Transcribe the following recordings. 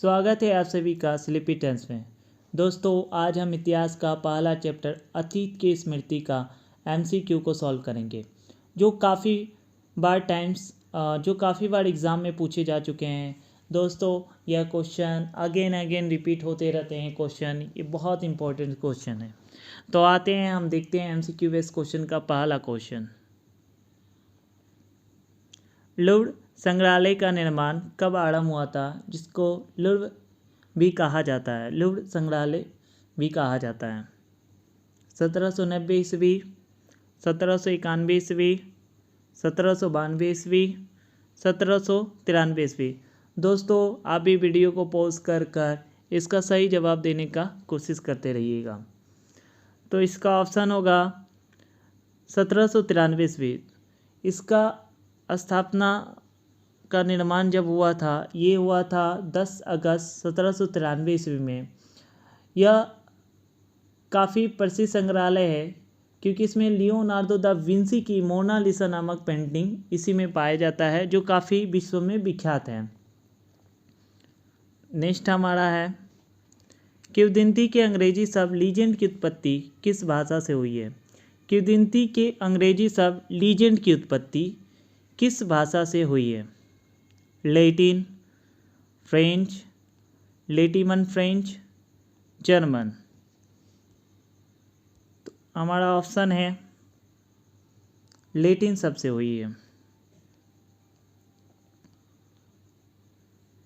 स्वागत है आप सभी का स्लीपी टेंस में। दोस्तों, आज हम इतिहास का पहला चैप्टर अतीत की स्मृति का एमसीक्यू को सॉल्व करेंगे, जो काफ़ी बार एग्ज़ाम में पूछे जा चुके हैं। दोस्तों, यह क्वेश्चन अगेन रिपीट होते रहते हैं। ये बहुत इंपॉर्टेंट क्वेश्चन है। तो आते हैं, हम देखते हैं एमसीक्यू बेस्ड क्वेश्चन का पहला क्वेश्चन। लुव्र संग्रहालय का निर्माण कब आरंभ हुआ था, जिसको लुव्र भी कहा जाता है? लुव्र संग्रहालय भी कहा जाता है 1790 ईस्वी, 1791 ईस्वी, 1792 ईस्वी, 1793 ईस्वी। दोस्तों, आप भी वीडियो को पॉज कर इसका सही जवाब देने का कोशिश करते रहिएगा। तो इसका ऑप्शन होगा 1793 ईस्वी। इसका स्थापना का निर्माण जब हुआ था, ये हुआ था 10 अगस्त 1793 ईस्वी में। यह काफ़ी प्रसिद्ध संग्रहालय है, क्योंकि इसमें लियोनार्डो दा विंसी की मोनालिसा नामक पेंटिंग इसी में पाया जाता है, जो काफ़ी विश्व में विख्यात है। नेक्स्ट हमारा है, किंवदंती के अंग्रेजी शब्द लीजेंड की उत्पत्ति किस भाषा से हुई है? किंवदंती के अंग्रेजी शब्द लीजेंड की उत्पत्ति किस भाषा से हुई है? लैटिन, फ्रेंच, लेटिमन फ्रेंच, जर्मन। तो हमारा ऑप्शन है लैटिन शब्द से हुई है।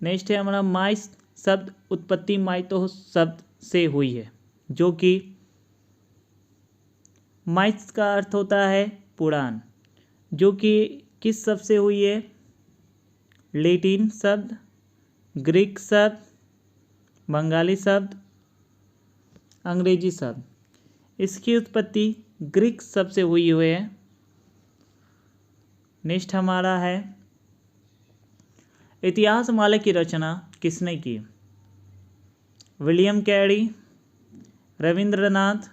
नेक्स्ट है हमारा माइस शब्द उत्पत्ति माइथोस शब्द से हुई है, जो कि माइस का अर्थ होता है पुराण, जो कि किस शब्द से हुई है? लैटिन शब्द, ग्रीक शब्द, बंगाली शब्द, अंग्रेजी शब्द। इसकी उत्पत्ति ग्रीक शब्द से हुई है। नेक्स्ट हमारा है, इतिहास माला की रचना किसने की? विलियम कैरी, रविंद्रनाथ,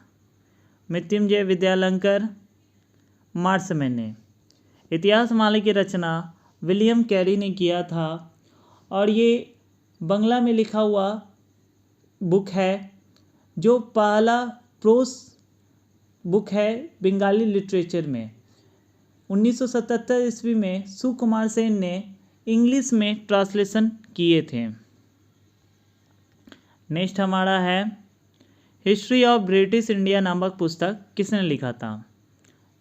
मृत्युंजय विद्यालंकर, मार्समैन ने। इतिहास माला की रचना विलियम कैरी ने किया था, और ये बंगला में लिखा हुआ बुक है, जो पहला प्रोस बुक है बंगाली लिटरेचर में। 1977 ईस्वी में सुकुमार सेन ने इंग्लिश में ट्रांसलेशन किए थे। नेक्स्ट हमारा है, हिस्ट्री ऑफ ब्रिटिश इंडिया नामक पुस्तक किसने लिखा था?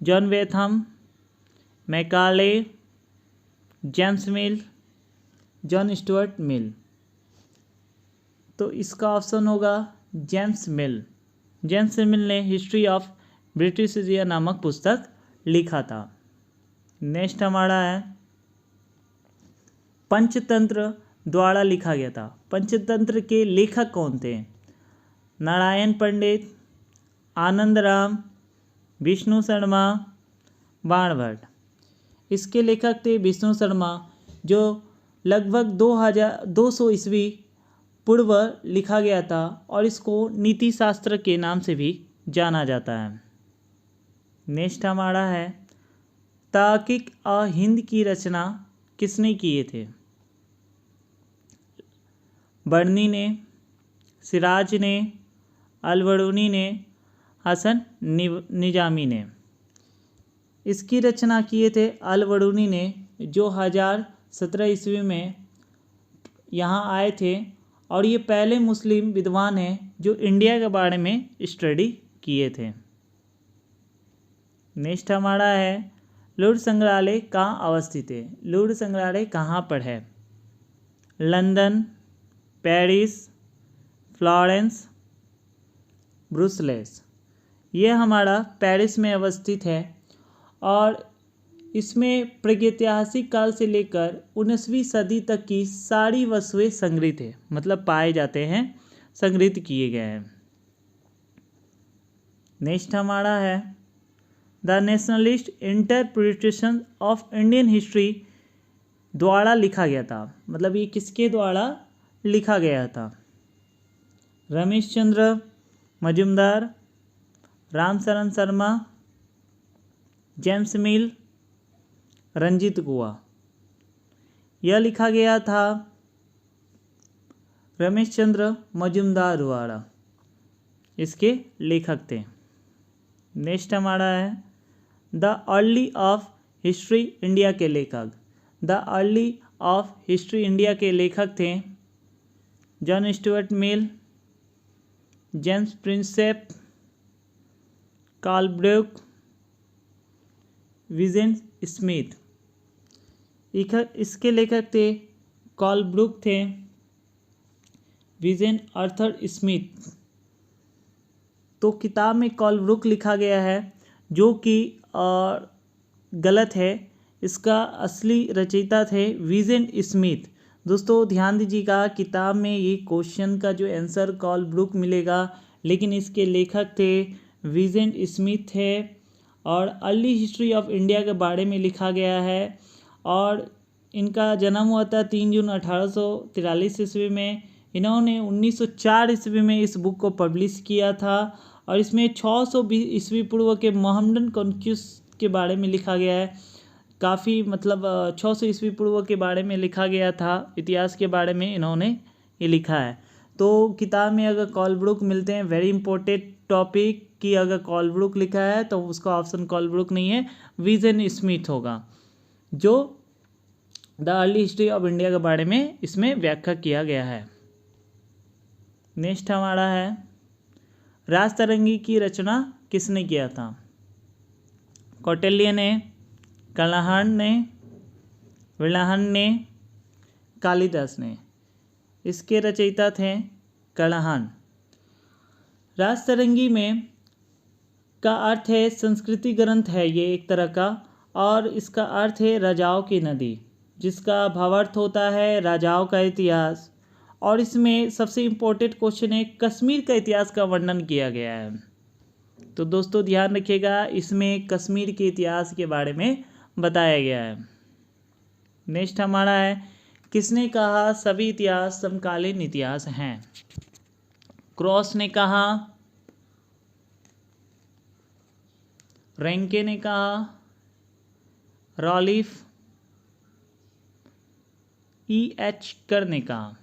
जॉन बेथम, मैकाले, जेम्स मिल, जॉन स्टुअर्ट मिल। तो इसका ऑप्शन होगा जेम्स मिल। जेम्स मिल ने हिस्ट्री ऑफ ब्रिटिश इंडिया नामक पुस्तक लिखा था। नेक्स्ट हमारा है, पंचतंत्र द्वारा लिखा गया था। पंचतंत्र के लेखक कौन थे? नारायण पंडित, आनंद राम, विष्णु शर्मा, बाणभट्ट। इसके लेखक थे विष्णु शर्मा, जो लगभग 2200 ईस्वी पूर्व लिखा गया था, और इसको नीति शास्त्र के नाम से भी जाना जाता है। नेक्स्ट हमारा है, तार्किक हिंद की रचना किसने किए थे? बर्नी ने, सिराज ने, अलबरूनी ने, हसन निजामी ने। इसकी रचना किए थे अलबरूनी ने, जो 1017 ईस्वी में यहाँ आए थे, और ये पहले मुस्लिम विद्वान हैं जो इंडिया के बारे में स्टडी किए थे। नेक्स्ट हमारा है, लुव्र संग्रहालय कहाँ अवस्थित है? लुव्र संग्रहालय कहाँ पर है? London, Paris, Florence, Brussels. ये हमारा पेरिस में अवस्थित है, और इसमें प्रागैतिहासिक काल से लेकर 19वीं सदी तक की सारी वस्तुएं संग्रहित है, मतलब पाए जाते हैं, संग्रहित किए गए हैं। नेक्स्ट हमारा है, the nationalist interpretation of Indian history द्वारा लिखा गया था। मतलब ये किसके द्वारा लिखा गया था? रमेश चंद्र मजुमदार, रामशरण शर्मा, जेम्स मिल, रंजीत गुहा। यह लिखा गया था रमेश चंद्र मजुमदारवाला इसके लेखक थे। नेक्स्ट हमारा है the early of history India के लेखक। The early of history India के लेखक थे John Stuart Mill, James Prinsep, Karl Brook, Vincent Smith. इसके लेखक थे कार्ल ब्रूक थे, विजेंट आर्थर स्मिथ। तो किताब में कार्ल ब्रूक लिखा गया है जो कि गलत है। इसका असली रचयिता थे विजेंट स्मिथ। दोस्तों ध्यान दीजिएगा, किताब में ये क्वेश्चन का जो आंसर कार्ल ब्रूक मिलेगा, लेकिन इसके लेखक थे विजेंट स्मिथ थे। और अर्ली हिस्ट्री ऑफ इंडिया के बारे में लिखा गया है और इनका जन्म हुआ था 3 जून 1843 ईस्वी में। इन्होंने 1904 ईस्वी में इस बुक को पब्लिश किया था और इसमें 620 ईस्वी पूर्व के मोहम्मदन कॉन्क्विस्ट के बारे में लिखा गया है। काफ़ी मतलब 600 ईस्वी पूर्व के बारे में लिखा गया था, इतिहास के बारे में इन्होंने ये लिखा है। तो किताब में अगर कार्ल ब्रूक मिलते हैं, वेरी इंपॉर्टेंट टॉपिक कि अगर कार्ल ब्रूक लिखा है तो उसका ऑप्शन कार्ल ब्रूक नहीं है, विजेंट स्मिथ होगा, जो the early history of India के बारे में इसमें व्याख्या किया गया है। नेक्स्ट हमारा है राजतरंगी की रचना किसने किया था? कौटिल्य ने, कलहण ने, विलाहन ने, कालिदास ने। इसके रचयिता थे कलहण। राजतरंगी में का अर्थ है संस्कृति ग्रंथ है ये एक तरह का, और इसका अर्थ है राजाओं की नदी, जिसका भावार्थ होता है राजाओं का इतिहास। और इसमें सबसे इम्पोर्टेंट क्वेश्चन है कश्मीर का इतिहास का वर्णन किया गया है। तो दोस्तों ध्यान रखिएगा, इसमें कश्मीर के इतिहास के बारे में बताया गया है। नेक्स्ट हमारा है किसने कहा सभी इतिहास समकालीन इतिहास हैं? क्रॉस ने कहा, रैंके ने कहा, रॉलिफ, E.H. कर ने कहा।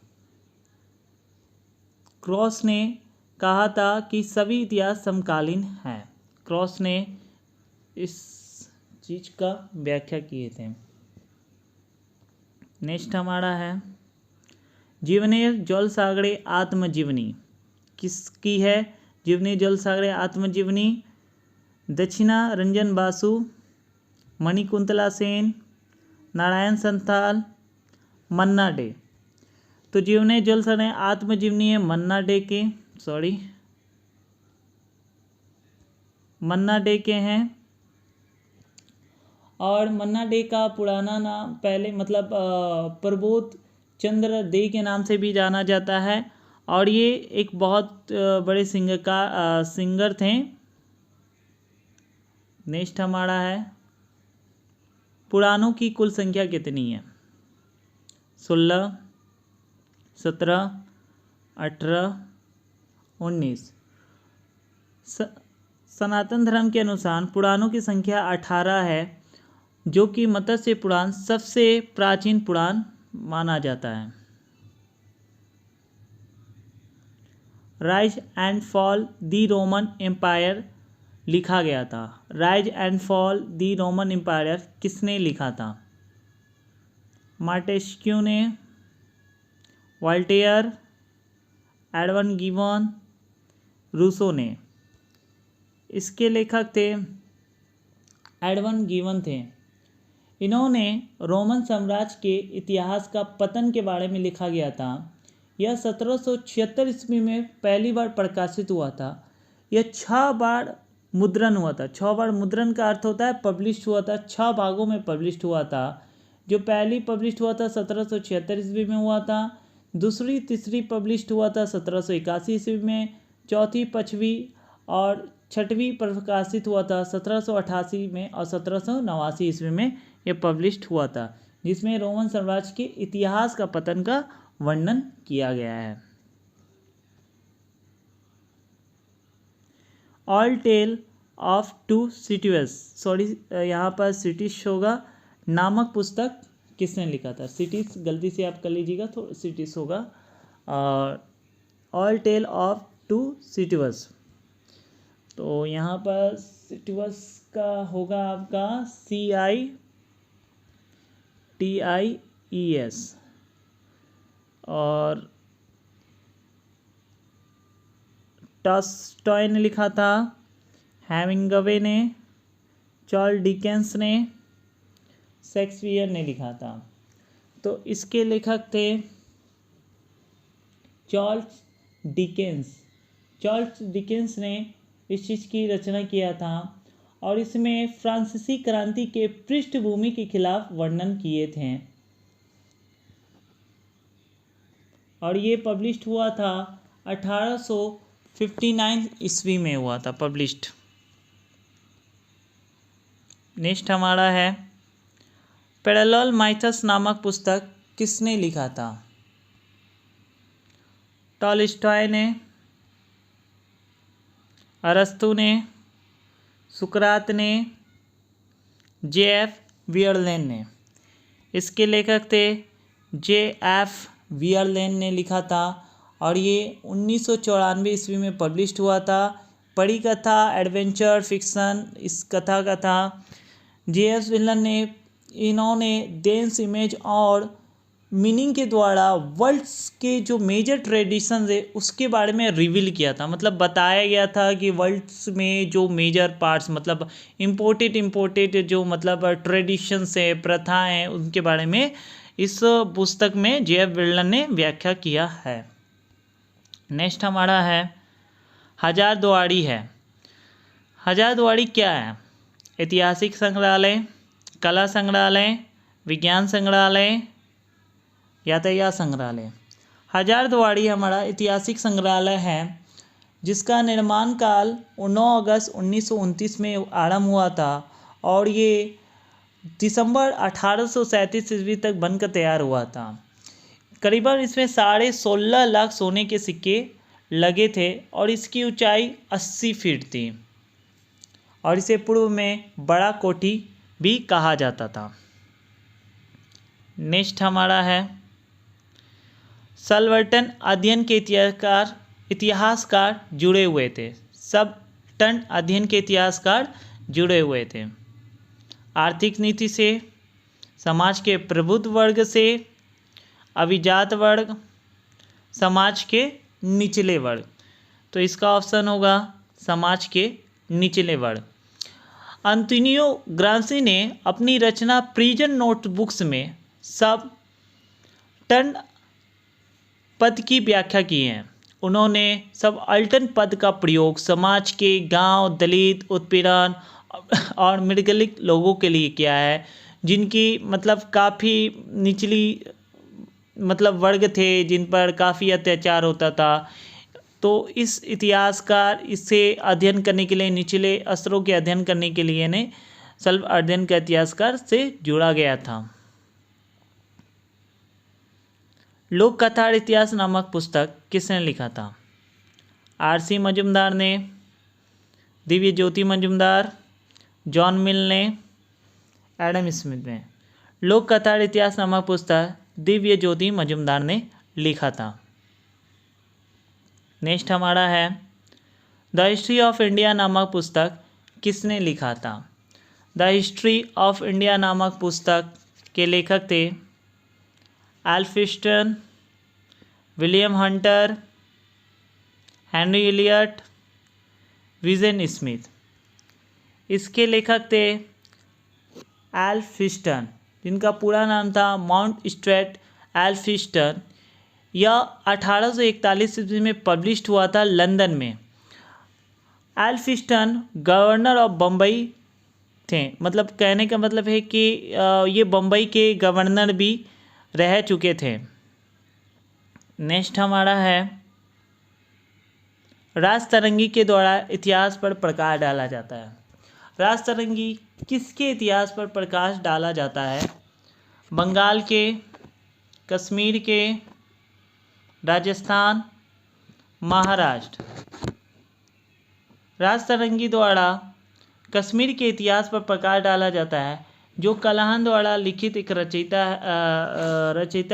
क्रॉस ने कहा था कि सभी इतिहास समकालीन हैं। क्रॉस ने इस चीज का व्याख्या किए थे। नेक्स्ट हमारा है जीवने जलसागरे आत्मजीवनी किसकी है? जीवनी जलसागरे आत्मजीवनी दक्षिणा रंजन बासु, मणिकुंतला सेन, नारायण संथाल, मन्ना डे। तो जीवने जलसागरे आत्मजीवनी है मन्ना डे के, मन्ना डे के हैं। और मन्ना डे का पुराना नाम पहले मतलब प्रबोध चंद्र डे के नाम से भी जाना जाता है, और ये एक बहुत बड़े सिंगर थे। नेक्स्ट हमारा है पुराणों की कुल संख्या कितनी है? 16, 17, 18, 19। सनातन धर्म के अनुसार पुराणों की संख्या 18 है, जो कि मत्स्य पुराण सबसे प्राचीन पुराण माना जाता है। Rise and fall the Roman empire लिखा गया था। Rise and fall the Roman empire किसने लिखा था? मार्टेस्क्यू ने, वॉल्टेयर, एडवन गिबन, रूसो ने। इसके लेखक थे एडवन गिबन थे। इन्होंने रोमन साम्राज्य के इतिहास का पतन के बारे में लिखा गया था। यह 1776 ईस्वी में पहली बार प्रकाशित हुआ था। यह 6 बार मुद्रण हुआ था। 6 बार मुद्रण का अर्थ होता है पब्लिश हुआ था, 6 भागों में पब्लिश हुआ था। जो पहली पब्लिश हुआ था 1776 ईस्वी में हुआ था, दूसरी तीसरी पब्लिश हुआ था 1781 ईस्वी में, चौथी 5वीं और 6वीं प्रकाशित हुआ था 1788 में, और 1789 ईस्वी में यह पब्लिश्ड हुआ था, जिसमें रोमन साम्राज्य के इतिहास का पतन का वर्णन किया गया है। All tale of two cities, यहाँ पर सिटीज होगा, नामक पुस्तक किसने लिखा था? सिटीज गलती से आप कर लीजिएगा, तो सिटीज होगा। All tale of two cities. तो यहाँ पर सिटिवस का होगा आपका CITIES। और टॉल्स्टॉय ने लिखा था, हेमिंगवे ने, चार्ल्स डिकेंस ने, शेक्सपियर ने लिखा था। तो इसके लेखक थे चार्ल्स डिकेंस। चार्ल्स डिकेंस ने इस चीज़ की रचना किया था और इसमें फ्रांसीसी क्रांति के पृष्ठभूमि के खिलाफ वर्णन किए थे और ये पब्लिश्ड हुआ था 1859 ईस्वी में हुआ था पब्लिश्ड। नेक्स्ट हमारा है पैरेलल माइथस नामक पुस्तक किसने लिखा था? टॉल्स्टॉय ने, अरस्तु ने, सुकरात ने, J.F. वियरलैंड ने। इसके लेखक थे J.F. वियरलैंड ने लिखा था और ये 1994 ईस्वी में पब्लिश्ड हुआ था। परी कथा, एडवेंचर, फिक्शन इस कथा का था। J.F. वियरलैंड ने इन्होंने डेंस इमेज और मीनिंग के द्वारा वर्ल्ड्स के जो मेजर ट्रेडिशंस है उसके बारे में रिवील किया था। मतलब बताया गया था कि वर्ल्ड्स में जो मेजर पार्ट्स मतलब इम्पोर्टेड जो मतलब ट्रेडिशंस है, प्रथाएं हैं, उनके बारे में इस पुस्तक में J.F. वियरलैंड ने व्याख्या किया है। नेक्स्ट हमारा है हजारदुआरी है। हजारदुआरी क्या है? ऐतिहासिक संग्रहालय, कला संग्रहालय, विज्ञान संग्रहालय, यातायात संग्रहालय। हजारदुआरी हमारा ऐतिहासिक संग्रहालय है जिसका निर्माण काल 9 अगस्त 1929 में आरंभ हुआ था और ये दिसंबर 1837 ईस्वी तक बनकर तैयार हुआ था। करीबन इसमें 16.5 लाख सोने के सिक्के लगे थे और इसकी ऊंचाई 80 फीट थी और इसे पूर्व में बड़ा कोठी भी कहा जाता था। नेक्स्ट हमारा है सल्वर्टन अध्ययन के इतिहासकार जुड़े हुए थे। सल्वर्टन अध्ययन के इतिहासकार जुड़े हुए थे आर्थिक नीति से, समाज के प्रबुद्ध वर्ग से, अभिजात वर्ग, समाज के निचले वर्ग। तो इसका ऑप्शन होगा समाज के निचले वर्ग। अंतोनियो ग्राम्सी ने अपनी रचना प्रिजन नोटबुक्स में सबाल्टर्न पद की व्याख्या की है। उन्होंने सबाल्टर्न पद का प्रयोग समाज के गांव, दलित, उत्पीड़न और मृगलिक लोगों के लिए किया है जिनकी मतलब काफ़ी निचली मतलब वर्ग थे जिन पर काफ़ी अत्याचार होता था। तो इस इतिहासकार इसे अध्ययन करने के लिए, निचले स्तरों के अध्ययन करने के लिए ने सल्वर्टन के इतिहासकार से जुड़ा गया था। लोक कथा और इतिहास नामक पुस्तक किसने लिखा था? R.C. मजुमदार ने, दिव्य ज्योति मजुमदार, जॉन मिल ने, एडम स्मिथ ने। लोक कथा और इतिहास नामक पुस्तक दिव्य ज्योति मजुमदार ने लिखा था। नेक्स्ट हमारा है द हिस्ट्री ऑफ इंडिया नामक पुस्तक किसने लिखा था? द हिस्ट्री ऑफ इंडिया नामक पुस्तक के लेखक थे Elphinstone, William Hunter, Henry Elliot, Vincent Smith. इसके लेखक थे एल्फिस्टन जिनका पूरा नाम था माउंट स्ट्रेट एल्फिस्टन। यह 1841 ईस्वी में पब्लिश्ड हुआ था लंदन में। एल्फिस्टन गवर्नर ऑफ बम्बई थे। मतलब कहने का मतलब है कि ये बम्बई के गवर्नर भी रह चुके थे। नेक्स्ट हमारा है राजतरंगी के द्वारा इतिहास पर प्रकाश डाला जाता है। राजतरंगी किसके इतिहास पर प्रकाश डाला जाता है? बंगाल के, कश्मीर के, राजस्थान, महाराष्ट्र। राजतरंगी द्वारा कश्मीर के इतिहास पर प्रकाश डाला जाता है जो कलाहन द्वारा लिखित एक रचयिता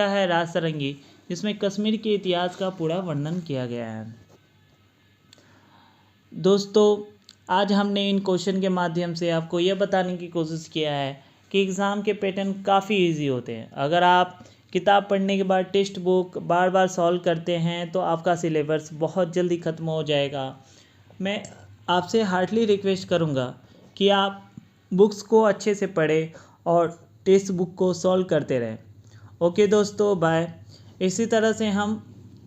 है राजतरंगी जिसमें कश्मीर के इतिहास का पूरा वर्णन किया गया है। दोस्तों, आज हमने इन क्वेश्चन के माध्यम से आपको यह बताने की कोशिश किया है कि एग्ज़ाम के पैटर्न काफ़ी इजी होते हैं। अगर आप किताब पढ़ने के बाद टेक्स्ट बुक बार बार सॉल्व करते हैं तो आपका सिलेबस बहुत जल्दी ख़त्म हो जाएगा। मैं आपसे हार्डली रिक्वेस्ट करूँगा कि आप बुक्स को अच्छे से पढ़ें और टेक्स्ट बुक को सॉल्व करते रहें। ओके दोस्तों, बाय। इसी तरह से हम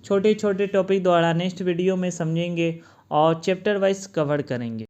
छोटे छोटे टॉपिक द्वारा नेक्स्ट वीडियो में समझेंगे और चैप्टर वाइज कवर करेंगे।